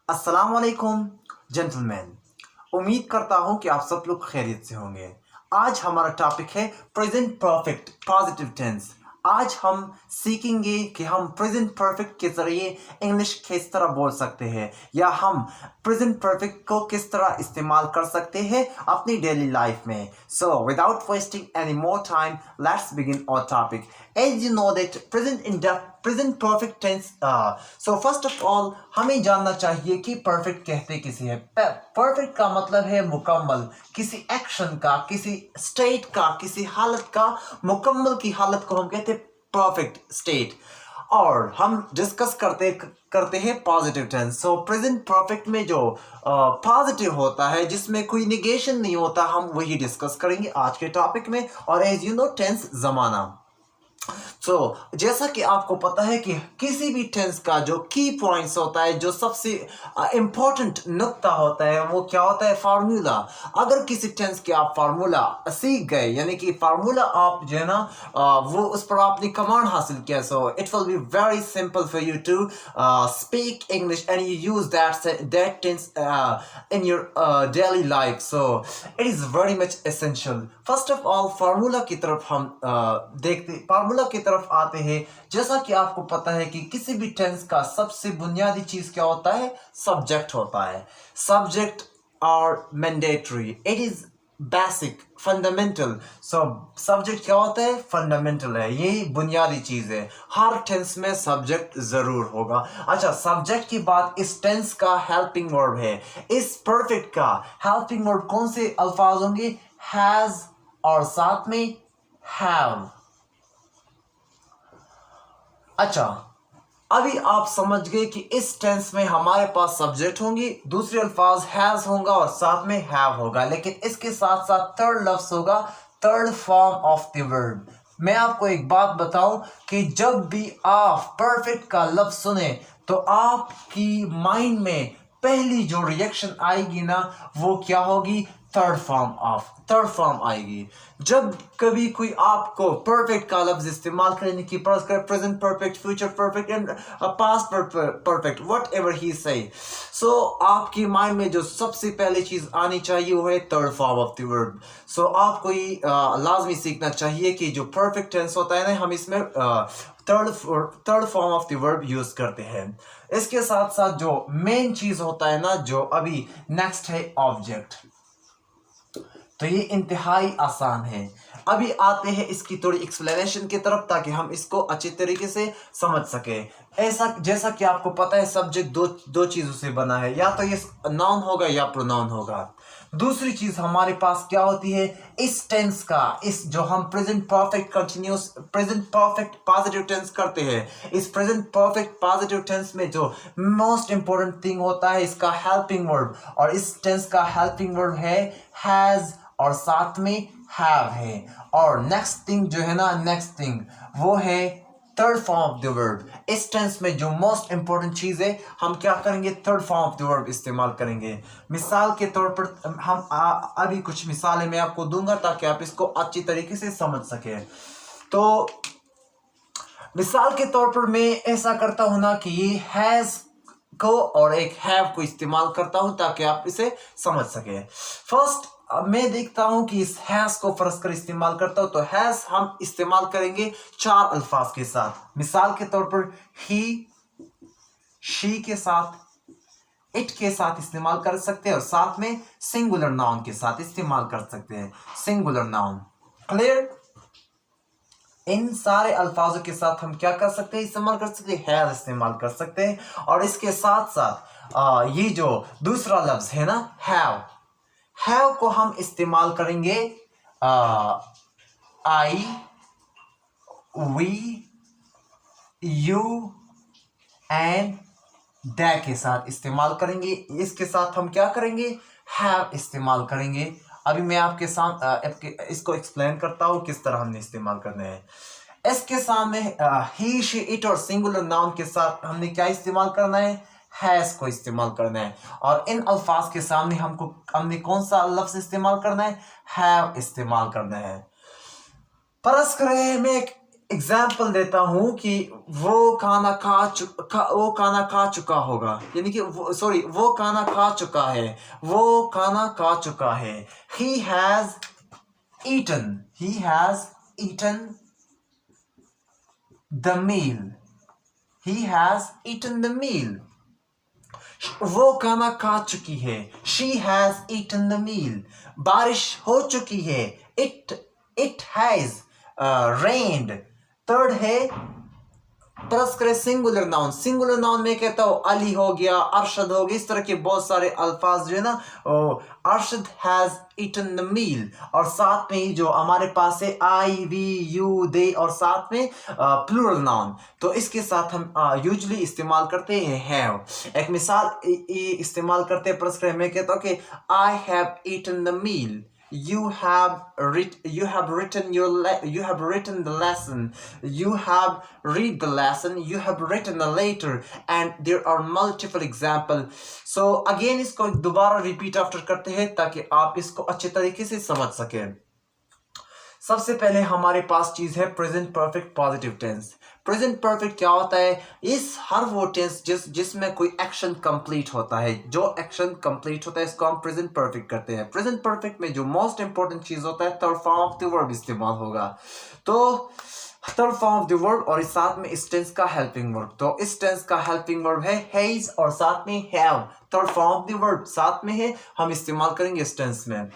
अस्सलाम वालेकुम जेंटलमैन। उम्मीद करता हूं कि आप सब लोग खैरियत से होंगे। आज हमारा टॉपिक है प्रेजेंट परफेक्ट पॉजिटिव टेंस। आज हम सीखेंगे कि हम प्रेजेंट परफेक्ट के जरिए इंग्लिश किस तरह बोल सकते हैं या हम प्रेजेंट परफेक्ट को किस तरह इस्तेमाल कर सकते हैं अपनी डेली लाइफ में। So without wasting any more time let's begin our topic. As you know that present perfect tense, so first of all हमें जानना चाहिए कि परफेक्ट कहते किसे है। परफेक्ट का मतलब है मुकम्मल, किसी एक्शन का, किसी स्टेट का, किसी हालत का मुकम्मल की हालत को हम कहते हैं परफेक्ट स्टेट। और हम डिस्कस करते हैं positive tense. So present perfect में जो पॉजिटिव होता है जिसमें कोई निगेशन नहीं होता, हम वही डिस्कस करेंगे आज के टॉपिक में। और एज यू नो टेंस जमाना। जैसा कि आपको पता है कि किसी भी टेंस का जो की पॉइंट्स होता है, जो सबसे इंपॉर्टेंट नुक्ता होता है, वो क्या होता है? फार्मूला। अगर किसी टेंस के आप फार्मूला सीख गए, यानी कि फार्मूला आप जो है ना वो उस पर आपने कमांड हासिल किया, so it will be very simple for you to speak English and you use that tense in your daily life. So it is very much essential. First of all formula की तरफ हम formula की तरफ आते हैं। जैसा कि आपको पता है कि किसी भी टेंस का सबसे बुनियादी चीज क्या होता है? सब्जेक्ट होता है। सब्जेक्ट और mandatory, it is basic fundamental. Subject क्या होता है? फंडामेंटल है, ये बुनियादी चीज है। हर टेंस में सब्जेक्ट जरूर होगा। अच्छा, सब्जेक्ट की बात, इस टेंस का हेल्पिंग वर्ब है। इस परफेक्ट का हेल्पिंग वर्ब कौन से अल्फाज होंगे? हैज और साथ में हैव। अच्छा, अभी आप समझ गए कि इस टेंस में हमारे पास सब्जेक्ट होंगी, दूसरे अल्फाज हैज होगा और साथ में हैव होगा, लेकिन इसके साथ साथ थर्ड लफ्ज होगा, third form of the verb. मैं आपको एक बात बताऊं कि जब भी आप परफेक्ट का लफ्ज सुने तो आपकी माइंड में पहली जो रिएक्शन आएगी ना, वो क्या होगी? थर्ड फॉर्म आएगी। जब कभी कोई आपको परफेक्ट का लफ्ज इस्तेमाल करने की present perfect, future perfect and past perfect, what ever he से, सो आपकी माइंड में जो सबसे पहले चीज आनी चाहिए वो है third form of the verb. So आपको ये लाजमी सीखना चाहिए कि जो परफेक्ट टेंस होता है ना, हम इसमें third form of the verb use करते हैं। इसके साथ साथ जो मेन चीज होता है ना, जो अभी नेक्स्ट है ऑब्जेक्ट। तो ये इंतहाई आसान है। अभी आते हैं इसकी थोड़ी एक्सप्लेनेशन की तरफ ताकि हम इसको अच्छी तरीके से समझ सके। ऐसा जैसा कि आपको पता है सब्जेक्ट दो चीजों से बना है, या तो ये नाउन होगा या प्रोनाउन होगा। दूसरी चीज हमारे पास क्या होती है? इस टेंस का, इस जो हम present perfect continuous present perfect positive tense करते हैं, इस प्रेजेंट परफेक्ट पॉजिटिव टेंस में जो मोस्ट इंपॉर्टेंट थिंग होता है इसका हेल्पिंग वर्ब, और इस टेंस का हेल्पिंग वर्ब है हैज और साथ में हैव है। और नेक्स्ट थिंग जो है ना, नेक्स्ट थिंग वो है third form of the verb. इस टेंस में जो मोस्ट इंपॉर्टेंट चीज है, हम क्या करेंगे? Third form of the verb इस्तेमाल करेंगे। मिसाल के तौर पर हम अभी कुछ मिसालें मैं आपको दूंगा ताकि आप इसको अच्छी तरीके से समझ सके। तो मिसाल के तौर पर मैं ऐसा करता हूं ना कि ये हैज को और एक हैव को इस्तेमाल करता हूं ताकि आप इसे समझ सके। फर्स्ट मैं देखता हूं कि इस हैज को फर्ज कर इस्तेमाल करता हूं, तो हैज हम इस्तेमाल करेंगे चार अल्फाज के साथ। मिसाल के तौर पर ही, शी के साथ, इट के साथ इस्तेमाल कर सकते हैं, और साथ में सिंगुलर नाउन के साथ इस्तेमाल कर सकते हैं। Singular noun clear? इन सारे अल्फाजों के साथ हम क्या कर सकते हैं? इस्तेमाल कर सकते हैं, हैव इस्तेमाल कर सकते हैं। और इसके साथ साथ ये जो दूसरा लफ्ज है ना, हैव को हम इस्तेमाल करेंगे आई, वी, यू एंड दैट के साथ इस्तेमाल करेंगे। इसके साथ हम क्या करेंगे? हैव इस्तेमाल करेंगे। अभी मैं आपके सामने इसको एक्सप्लेन करता हूं किस तरह हमने इस्तेमाल करना है। इसके सामने ही, शी, इट और सिंगुलर नाउन के साथ हमने क्या इस्तेमाल करना है? हैज को इस्तेमाल करना है। और इन अल्फाज के सामने हमने कौन सा लफ्ज इस्तेमाल करना है? हैव इस्तेमाल करना है। फर्ज करें मैं एग्जाम्पल देता हूं कि वो खाना खा चुका होगा, यानी कि वो खाना खा चुका है, वो खाना खा चुका है। he has eaten the meal, he has eaten the meal। वो खाना खा चुकी है, she has eaten the meal। बारिश हो चुकी है, it has rained। थर्ड है प्लस करे सिंगुलर नाउन में कहता हूं अली हो गया, अरशद हो गया, इस तरह के बहुत सारे अल्फाज जो है ना, Arshad has eaten the meal. और साथ में ही जो हमारे पास है आई वी यू दे और साथ में प्लूरल नाउन, तो इसके साथ हम यूजुअली इस्तेमाल करते हैं हैव। एक मिसाल इस्तेमाल करते हैं प्लस करे, मैं कहता हूं कि I have eaten the meal, you have written the lesson, you have read the lesson, you have written the letter, and there are multiple example। so again इसको दोबारा repeat after करते हैं ताकि आप इसको अच्छे तरीके से समझ सकें। सबसे पहले हमारे पास चीज है present perfect positive tense. Present perfect क्या होता है? इस हर वो टेंस जिसमें कोई एक्शन कंप्लीट होता है, जो एक्शन कंप्लीट होता है इसको हम प्रेजेंट परफेक्ट करते हैं। प्रेजेंट परफेक्ट में जो मोस्ट इंपॉर्टेंट चीज होता है third form of the verb इस्तेमाल होगा। तो third form of the verb और इस साथ में इस टेंस का हेल्पिंग वर्ब, तो इस टेंस का हेल्पिंग वर्ब है हैज और साथ में have. Third form of the verb साथ में है, हम इस्तेमाल करेंगे इस टेंस में।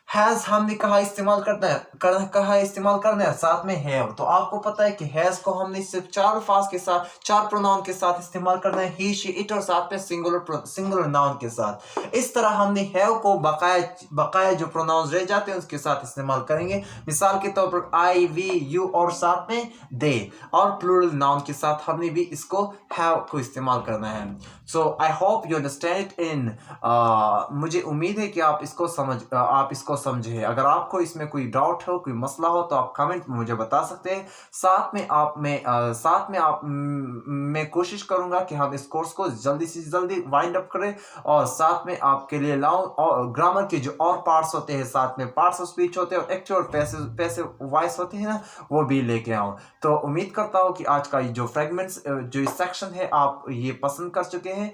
हैज हमने कहा इस्तेमाल करना है साथ में हैव। तो आपको पता है कि हैज को हमने सिर्फ चार अल्फाज के साथ, चार प्रोनाउन के साथ इस्तेमाल करना है, ही शी इट और साथ में सिंगुलर नाउन के साथ। इस तरह हमने हैव को बकाया जो प्रोनाउंस रह जाते हैं उसके साथ इस्तेमाल करेंगे। मिसाल के तौर पर आई वी यू और साथ में दे, और प्लूरल नाउन के साथ हमने भी इसको हैव को इस्तेमाल करना है। So I hope you understand it in, मुझे उम्मीद है कि आप इसको समझे। अगर आपको इसमें कोई डाउट हो, कोई मसला हो, तो आप कमेंट में मुझे बता सकते हैं। साथ में मैं कोशिश करूंगा कि हम इस कोर्स को जल्दी से जल्दी वाइंड अप करें और साथ में आपके लिए लाऊं, और ग्रामर के जो और पार्ट्स होते हैं, साथ में पार्ट्स ऑफ स्पीच होते हैं और एक्टिव और पैसिव वॉइस होते हैं ना, वो भी लेके आऊं। तो उम्मीद करता हूं कि आज का जो फ्रेगमेंट्स, जो सेक्शन है, आप ये पसंद कर चुके हैं।